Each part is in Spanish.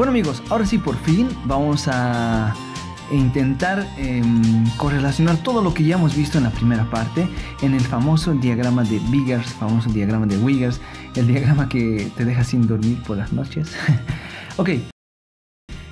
Bueno amigos, ahora sí por fin vamos a intentar correlacionar todo lo que ya hemos visto en la primera parte en el famoso diagrama de Wiggers, famoso diagrama de Wiggers, el diagrama que te deja sin dormir por las noches. Ok.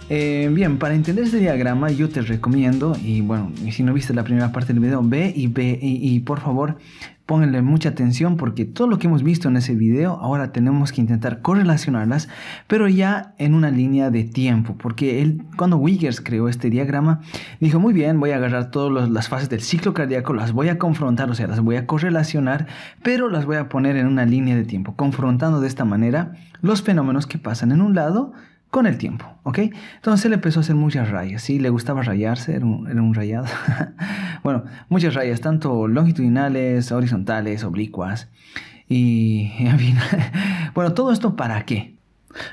Bien, para entender este diagrama yo te recomiendo, y bueno, si no viste la primera parte del video, ve y por favor pónganle mucha atención, porque todo lo que hemos visto en ese video ahora tenemos que intentar correlacionarlas, pero ya en una línea de tiempo, porque cuando Wiggers creó este diagrama dijo: muy bien, voy a agarrar todas las fases del ciclo cardíaco, las voy a confrontar, o sea, las voy a correlacionar, pero las voy a poner en una línea de tiempo, confrontando de esta manera los fenómenos que pasan en un lado con el tiempo, ¿ok? Entonces él empezó a hacer muchas rayas, ¿sí? Le gustaba rayarse, era un rayado. Bueno, muchas rayas, tanto longitudinales, horizontales, oblicuas. Y, en fin, bueno, ¿todo esto para qué?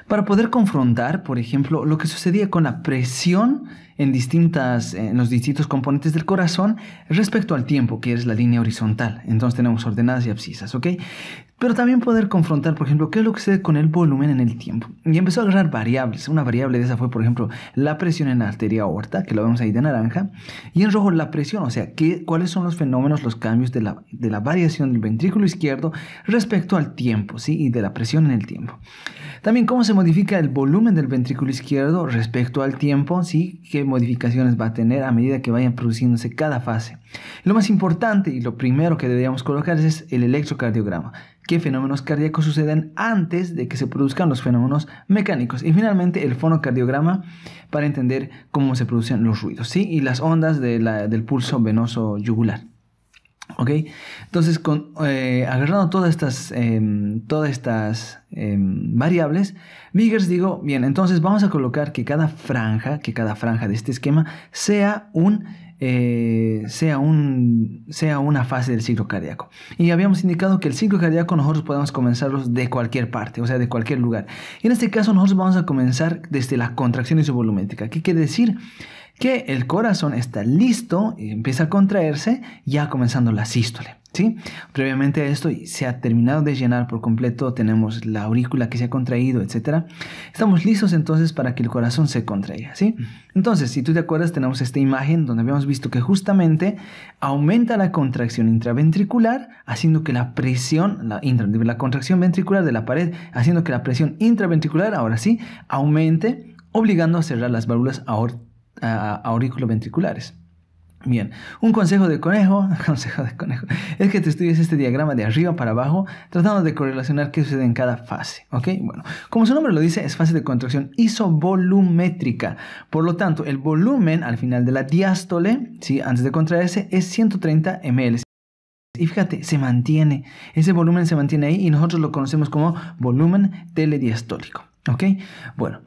Para poder confrontar, por ejemplo, lo que sucedía con la presión en los distintos componentes del corazón respecto al tiempo, que es la línea horizontal. Entonces tenemos ordenadas y abscisas, ¿ok? Pero también poder confrontar, por ejemplo, qué es lo que sucede con el volumen en el tiempo. Y empezó a agarrar variables. Una variable de esa fue, por ejemplo, la presión en la arteria aorta, que lo vemos ahí de naranja. Y en rojo la presión, o sea, cuáles son los fenómenos, los cambios de la variación del ventrículo izquierdo respecto al tiempo, ¿sí? Y de la presión en el tiempo. También cómo se modifica el volumen del ventrículo izquierdo respecto al tiempo, ¿sí? Qué modificaciones va a tener a medida que vayan produciéndose cada fase. Lo más importante y lo primero que deberíamos colocar es el electrocardiograma. ¿Qué fenómenos cardíacos suceden antes de que se produzcan los fenómenos mecánicos? Y finalmente el fonocardiograma para entender cómo se producen los ruidos, ¿sí? Y las ondas del pulso venoso yugular. ¿Ok? Entonces, agarrando todas estas variables, Wiggers digo, bien, entonces vamos a colocar que cada franja de este esquema sea una fase del ciclo cardíaco. Y habíamos indicado que el ciclo cardíaco nosotros podemos comenzarlos de cualquier parte, o sea, de cualquier lugar. Y en este caso nosotros vamos a comenzar desde la contracción isovolumétrica. ¿Qué quiere decir? Que el corazón está listo y empieza a contraerse, ya comenzando la sístole, ¿sí? Previamente a esto se ha terminado de llenar por completo, tenemos la aurícula que se ha contraído, etc. Estamos listos entonces para que el corazón se contraiga, ¿sí? Entonces, si tú te acuerdas, tenemos esta imagen donde habíamos visto que justamente aumenta la contracción intraventricular, haciendo que la presión, la contracción ventricular de la pared, haciendo que la presión intraventricular, ahora sí, aumente, obligando a cerrar las válvulas auriculoventriculares. Bien, un consejo de conejo es que te estudies este diagrama de arriba para abajo, tratando de correlacionar qué sucede en cada fase, ¿ok? Bueno, como su nombre lo dice, es fase de contracción isovolumétrica. Por lo tanto, el volumen al final de la diástole, ¿sí? Antes de contraerse, es 130 ml. Y fíjate, ese volumen se mantiene ahí y nosotros lo conocemos como volumen telediastólico, ¿ok? Bueno,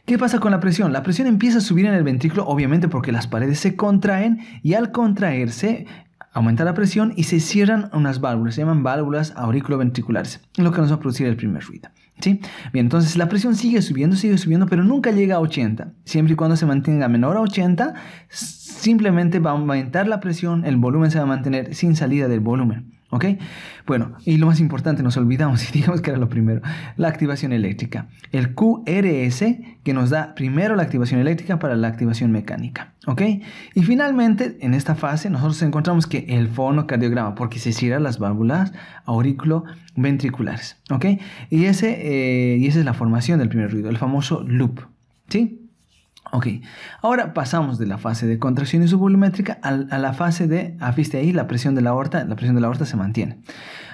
¿qué pasa con la presión? La presión empieza a subir en el ventrículo, obviamente porque las paredes se contraen, y al contraerse aumenta la presión y se cierran unas válvulas, se llaman válvulas auriculoventriculares, lo que nos va a producir el primer ruido, ¿sí? Bien, entonces la presión sigue subiendo, pero nunca llega a 80. Siempre y cuando se mantenga menor a 80, simplemente va a aumentar la presión, el volumen se va a mantener sin salida del volumen. ¿Ok? Bueno, y lo más importante, nos olvidamos, y digamos que era lo primero, la activación eléctrica. El QRS, que nos da primero la activación eléctrica para la activación mecánica. ¿Ok? Y finalmente, en esta fase, nosotros encontramos que el fonocardiograma, porque se cierran las válvulas auriculoventriculares. ¿Ok? Y esa es la formación del primer ruido, el famoso loop. ¿Sí? Ok, ahora pasamos de la fase de contracción isovolumétrica a la fase de, viste ahí, la presión de la aorta se mantiene.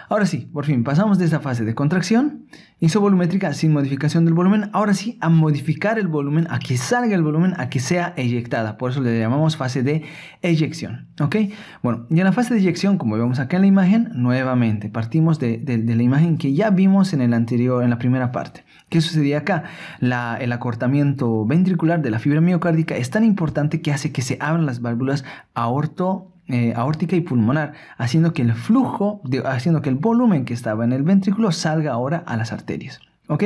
Ahora sí, por fin, pasamos de esa fase de contracción isovolumétrica sin modificación del volumen, ahora sí a modificar el volumen, a que salga el volumen, a que sea eyectada. Por eso le llamamos fase de eyección, ¿ok? Bueno, y en la fase de eyección, como vemos acá en la imagen, nuevamente partimos de la imagen que ya vimos en la primera parte. ¿Qué sucedía acá? El acortamiento ventricular de la fibra miocárdica es tan importante que hace que se abran las válvulas aórtica y pulmonar, haciendo que el volumen que estaba en el ventrículo salga ahora a las arterias. ¿Ok?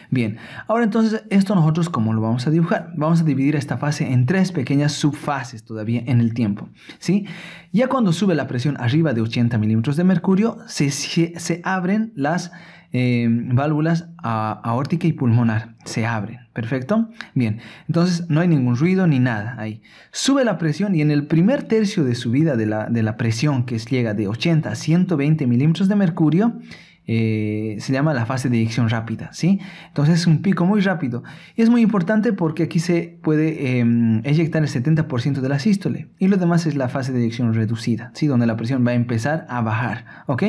Bien, ahora entonces esto nosotros ¿cómo lo vamos a dibujar? Vamos a dividir esta fase en 3 pequeñas subfases todavía en el tiempo, ¿sí? Ya cuando sube la presión arriba de 80 milímetros de mercurio, se abren las válvulas aórtica y pulmonar, se abren, ¿perfecto? Bien, entonces no hay ningún ruido ni nada ahí. Sube la presión y en el primer tercio de subida de la presión, que llega de 80 a 120 milímetros de mercurio, se llama la fase de eyección rápida, ¿sí? Entonces es un pico muy rápido y es muy importante porque aquí se puede eyectar el 70% de la sístole y lo demás es la fase de eyección reducida, ¿sí? Donde la presión va a empezar a bajar, ¿ok?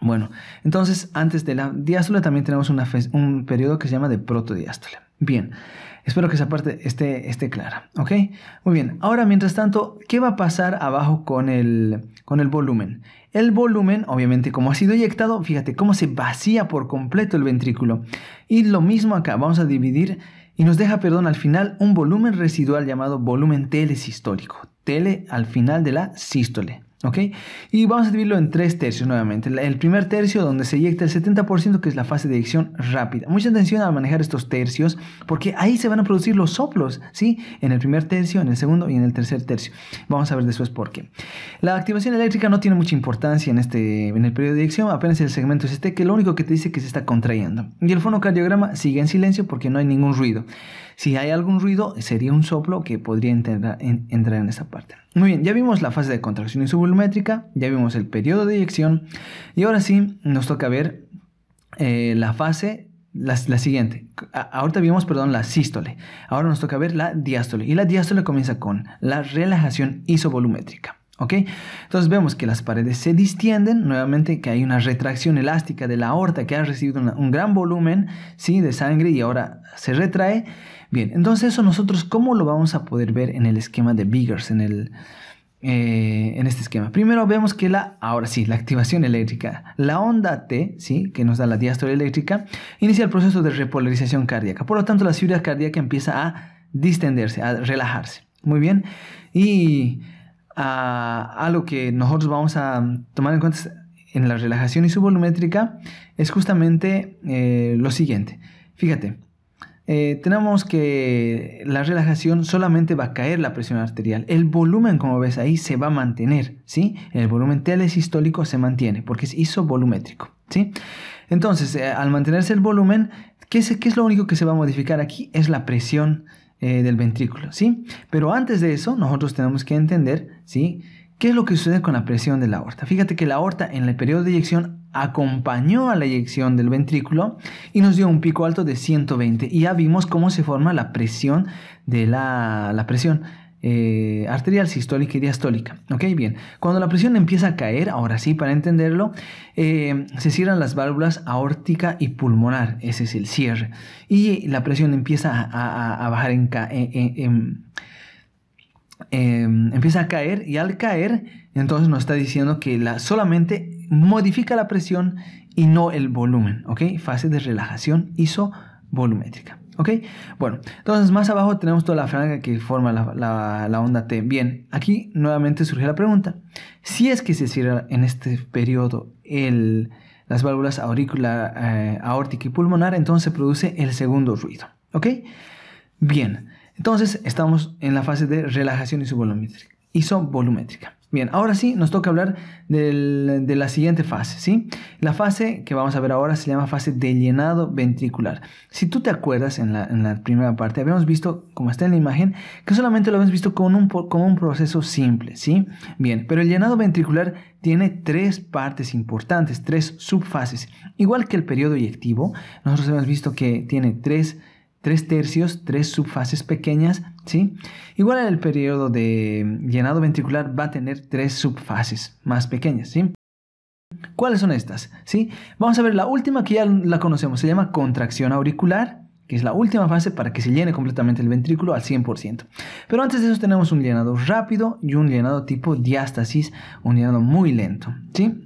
Bueno, entonces antes de la diástole también tenemos un periodo que se llama de protodiástole. Bien, espero que esa parte esté clara, ¿ok? Muy bien, ahora mientras tanto, ¿qué va a pasar abajo con el volumen? El volumen, obviamente, como ha sido eyectado, fíjate cómo se vacía por completo el ventrículo. Y lo mismo acá, vamos a dividir y nos deja, perdón, al final un volumen residual llamado volumen telesistólico. Tele al final de la sístole. ¿Ok? Y vamos a dividirlo en 3 tercios nuevamente. El primer tercio donde se eyecta el 70%, que es la fase de eyección rápida. Mucha atención al manejar estos tercios porque ahí se van a producir los soplos, ¿sí? En el primer tercio, en el segundo y en el tercer tercio. Vamos a ver después por qué. La activación eléctrica no tiene mucha importancia en el periodo de eyección, apenas el segmento es que lo único que te dice es que se está contrayendo. Y el fonocardiograma sigue en silencio porque no hay ningún ruido. Si hay algún ruido, sería un soplo que podría entrar en esa parte. Muy bien, ya vimos la fase de contracción isovolumétrica, ya vimos el periodo de eyección y ahora sí nos toca ver la fase, la siguiente. Ahorita vimos, perdón, la sístole. Ahora nos toca ver la diástole y la diástole comienza con la relajación isovolumétrica. ¿Ok? Entonces vemos que las paredes se distienden, nuevamente que hay una retracción elástica de la aorta que ha recibido un gran volumen, ¿sí? De sangre y ahora se retrae. Bien, entonces eso nosotros ¿cómo lo vamos a poder ver en el esquema de Biggers, en este esquema? Primero vemos que ahora sí, la activación eléctrica, la onda T, ¿sí? Que nos da la diástole eléctrica, inicia el proceso de repolarización cardíaca. Por lo tanto, la fibra cardíaca empieza a distenderse, a relajarse. Muy bien, y algo que nosotros vamos a tomar en cuenta en la relajación isovolumétrica es justamente lo siguiente. Fíjate, tenemos que la relajación solamente va a caer la presión arterial. El volumen, como ves ahí, se va a mantener, ¿sí? El volumen telesistólico se mantiene porque es isovolumétrico, ¿sí? Entonces, al mantenerse el volumen, ¿qué es lo único que se va a modificar aquí? Es la presión del ventrículo, ¿sí? Pero antes de eso, nosotros tenemos que entender, ¿sí? ¿Qué es lo que sucede con la presión de la aorta? Fíjate que la aorta en el periodo de eyección acompañó a la eyección del ventrículo y nos dio un pico alto de 120 y ya vimos cómo se forma la presión de la presión arterial, sistólica y diastólica. ¿Ok? Bien. Cuando la presión empieza a caer, ahora sí, para entenderlo, se cierran las válvulas aórtica y pulmonar. Ese es el cierre. Y la presión empieza a bajar empieza a caer y al caer, entonces nos está diciendo que solamente modifica la presión y no el volumen. ¿Ok? Fase de relajación isovolumétrica. ¿Ok? Bueno, entonces más abajo tenemos toda la franja que forma la onda T. Bien, aquí nuevamente surge la pregunta. Si es que se cierra en este periodo las válvulas aórtica y pulmonar, entonces se produce el segundo ruido. ¿Ok? Bien, entonces estamos en la fase de relajación isovolumétrica. Bien, ahora sí nos toca hablar de la siguiente fase, ¿sí? La fase que vamos a ver ahora se llama fase de llenado ventricular. Si tú te acuerdas, en la primera parte habíamos visto, como está en la imagen, que solamente lo habíamos visto como un proceso simple, ¿sí? Bien, pero el llenado ventricular tiene 3 partes importantes, 3 subfases. Igual que el periodo eyectivo, nosotros hemos visto que tiene 3 tercios, 3 subfases pequeñas, ¿sí? Igual en el periodo de llenado ventricular va a tener 3 subfases más pequeñas, ¿sí? ¿Cuáles son estas? ¿Sí? Vamos a ver la última que ya la conocemos, se llama contracción auricular, que es la última fase para que se llene completamente el ventrículo al 100%. Pero antes de eso tenemos un llenado rápido y un llenado tipo diástasis, un llenado muy lento, ¿sí?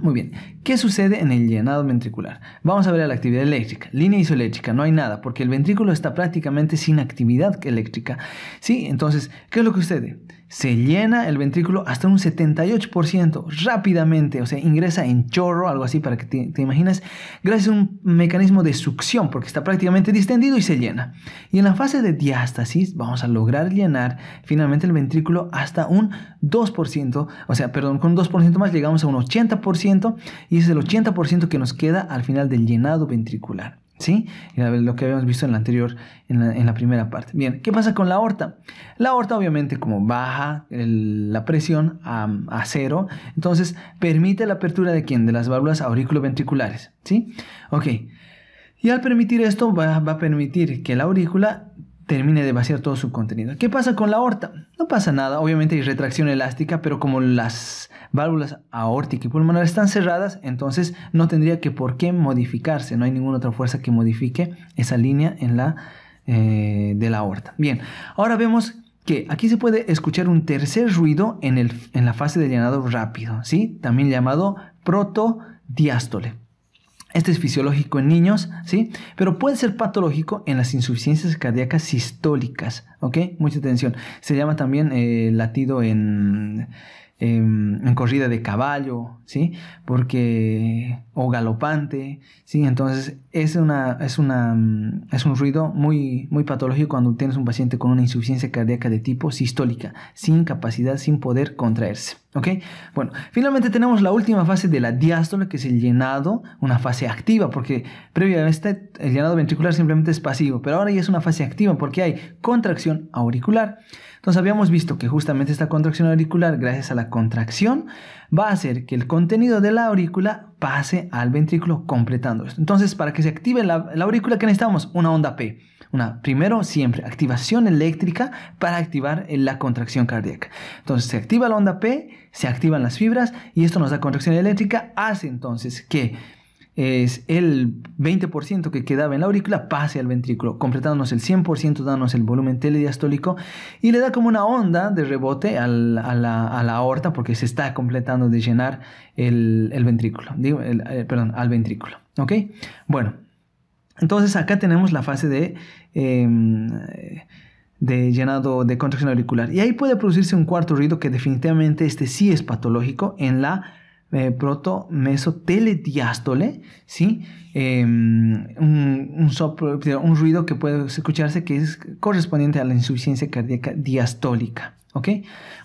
Muy bien. ¿Qué sucede en el llenado ventricular? Vamos a ver la actividad eléctrica. Línea isoeléctrica, no hay nada, porque el ventrículo está prácticamente sin actividad eléctrica. ¿Sí? Entonces, ¿qué es lo que sucede? Se llena el ventrículo hasta un 78% rápidamente, o sea, ingresa en chorro, algo así para que te imagines, gracias a un mecanismo de succión, porque está prácticamente distendido y se llena. Y en la fase de diástasis vamos a lograr llenar finalmente el ventrículo hasta un 2%, o sea, perdón, con un 2% más llegamos a un 80%, y es el 80% que nos queda al final del llenado ventricular. ¿Sí? Lo que habíamos visto en la anterior, en la primera parte. Bien, ¿qué pasa con la aorta? La aorta obviamente como baja la presión a cero, entonces permite la apertura de ¿quién? De las válvulas auriculoventriculares, ¿sí? Ok, y al permitir esto va a permitir que la aurícula termine de vaciar todo su contenido. ¿Qué pasa con la aorta? No pasa nada, obviamente hay retracción elástica, pero como las válvulas aórtica y pulmonar están cerradas, entonces no tendría que por qué modificarse, no hay ninguna otra fuerza que modifique esa línea de la aorta. Bien, ahora vemos que aquí se puede escuchar un tercer ruido en la fase de llenado rápido, ¿sí? También llamado protodiástole. Este es fisiológico en niños, ¿sí? Pero puede ser patológico en las insuficiencias cardíacas sistólicas, ¿ok? Mucha atención. Se llama también latido en corrida de caballo, ¿sí? O galopante, ¿sí? Entonces es un ruido muy, muy patológico cuando tienes un paciente con una insuficiencia cardíaca de tipo sistólica, sin capacidad, sin poder contraerse, ¿ok? Bueno, finalmente tenemos la última fase de la diástole, que es el llenado, una fase activa, porque previo a este, el llenado ventricular simplemente es pasivo, pero ahora ya es una fase activa porque hay contracción auricular. Entonces habíamos visto que justamente esta contracción auricular, gracias a la contracción, va a hacer que el contenido de la aurícula pase al ventrículo completando esto. Entonces, para que se active la aurícula, ¿qué necesitamos? Una onda P. Primero, siempre, activación eléctrica para activar la contracción cardíaca. Entonces, se activa la onda P, se activan las fibras y esto nos da contracción eléctrica, hace entonces que es el 20% que quedaba en la aurícula pase al ventrículo, completándonos el 100%, dándonos el volumen telediastólico y le da como una onda de rebote a la aorta porque se está completando de llenar el ventrículo, al ventrículo, ¿ok? Bueno, entonces acá tenemos la fase de llenado de contracción auricular y ahí puede producirse un cuarto ruido que definitivamente sí es patológico en la protomesotelediástole, ¿sí? Un ruido que puede escucharse que es correspondiente a la insuficiencia cardíaca diastólica, ¿ok?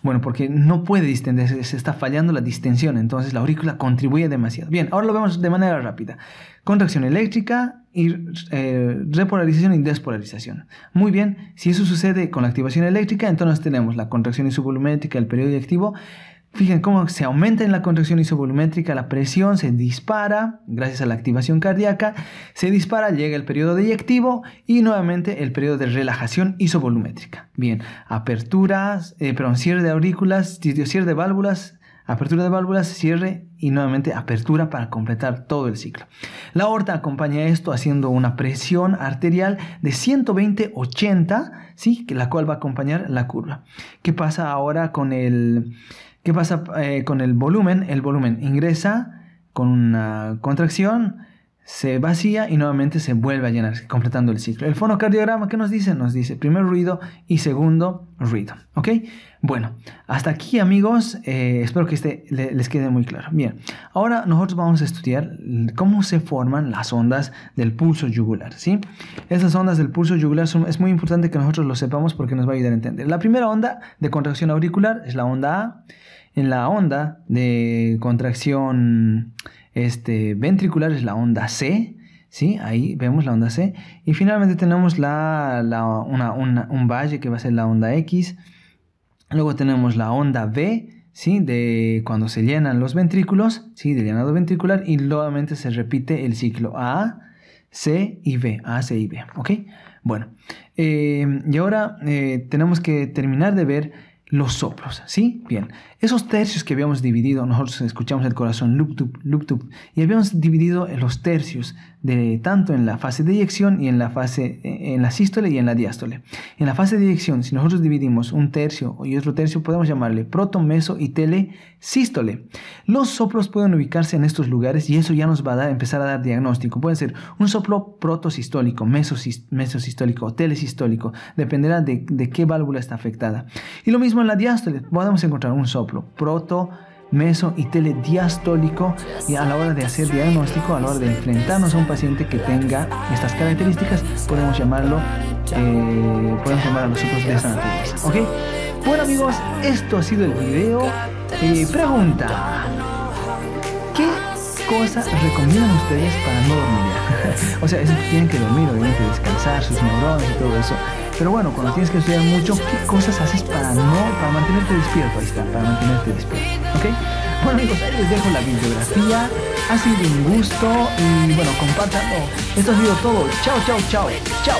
Bueno, porque no puede distenderse, se está fallando la distensión, entonces la aurícula contribuye demasiado. Bien, ahora lo vemos de manera rápida. Contracción eléctrica y repolarización y despolarización. Muy bien, si eso sucede con la activación eléctrica, entonces tenemos la contracción isovolumétrica, el periodo activo. Fíjense cómo se aumenta en la contracción isovolumétrica, la presión se dispara gracias a la activación cardíaca, se dispara, llega el periodo deyectivo y nuevamente el periodo de relajación isovolumétrica. Bien, cierre de aurículas, cierre de válvulas, apertura de válvulas, cierre y nuevamente apertura para completar todo el ciclo. La aorta acompaña esto haciendo una presión arterial de 120/80, ¿sí? La cual va a acompañar la curva. ¿Qué pasa ahora con el volumen? El volumen ingresa con una contracción, se vacía y nuevamente se vuelve a llenar, completando el ciclo. El fonocardiograma, ¿qué nos dice? Nos dice primer ruido y segundo ruido, ¿ok? Bueno, hasta aquí, amigos, espero que les quede muy claro. Bien, ahora nosotros vamos a estudiar cómo se forman las ondas del pulso yugular, ¿sí? Esas ondas del pulso yugular es muy importante que nosotros lo sepamos porque nos va a ayudar a entender. La primera onda de contracción auricular es la onda A. En la onda de contracción ventricular es la onda C, ¿sí? Ahí vemos la onda C. Y finalmente tenemos un valle que va a ser la onda X. Luego tenemos la onda V, ¿sí? De cuando se llenan los ventrículos, ¿sí? De llenado ventricular. Y nuevamente se repite el ciclo A, C y B. A, C y B, ¿ok? Bueno, y ahora tenemos que terminar de ver los soplos, ¿sí? Bien, esos tercios que habíamos dividido, nosotros escuchamos el corazón, lup, tup, y habíamos dividido los tercios tanto en la fase de eyección y en la sístole y en la diástole. En la fase de eyección, si nosotros dividimos un tercio y otro tercio, podemos llamarle proto, meso y telesístole. Los soplos pueden ubicarse en estos lugares y eso ya nos va a empezar a dar diagnóstico. Puede ser un soplo protosistólico, mesosistólico o telesistólico, dependerá de qué válvula está afectada. Y lo mismo en la diástole, podemos encontrar un soplo proto, meso y telediastólico, y a la hora de hacer diagnóstico, a la hora de enfrentarnos a un paciente que tenga estas características, podemos llamar a los soplos de esta naturaleza. ¿Ok? Bueno amigos, esto ha sido el video. Pregunta: ¿qué cosas recomiendan ustedes para no dormir? O sea, es que tienen que dormir, obviamente descansar sus neuronas y todo eso. Pero bueno, cuando tienes que estudiar mucho, ¿qué cosas haces para mantenerte despierto? Ahí está, para mantenerte despierto. ¿Ok? Bueno amigos, ahí les dejo la bibliografía. Ha sido un gusto y bueno, compártanlo. Esto ha sido todo. Chao, chao, chao. Chao.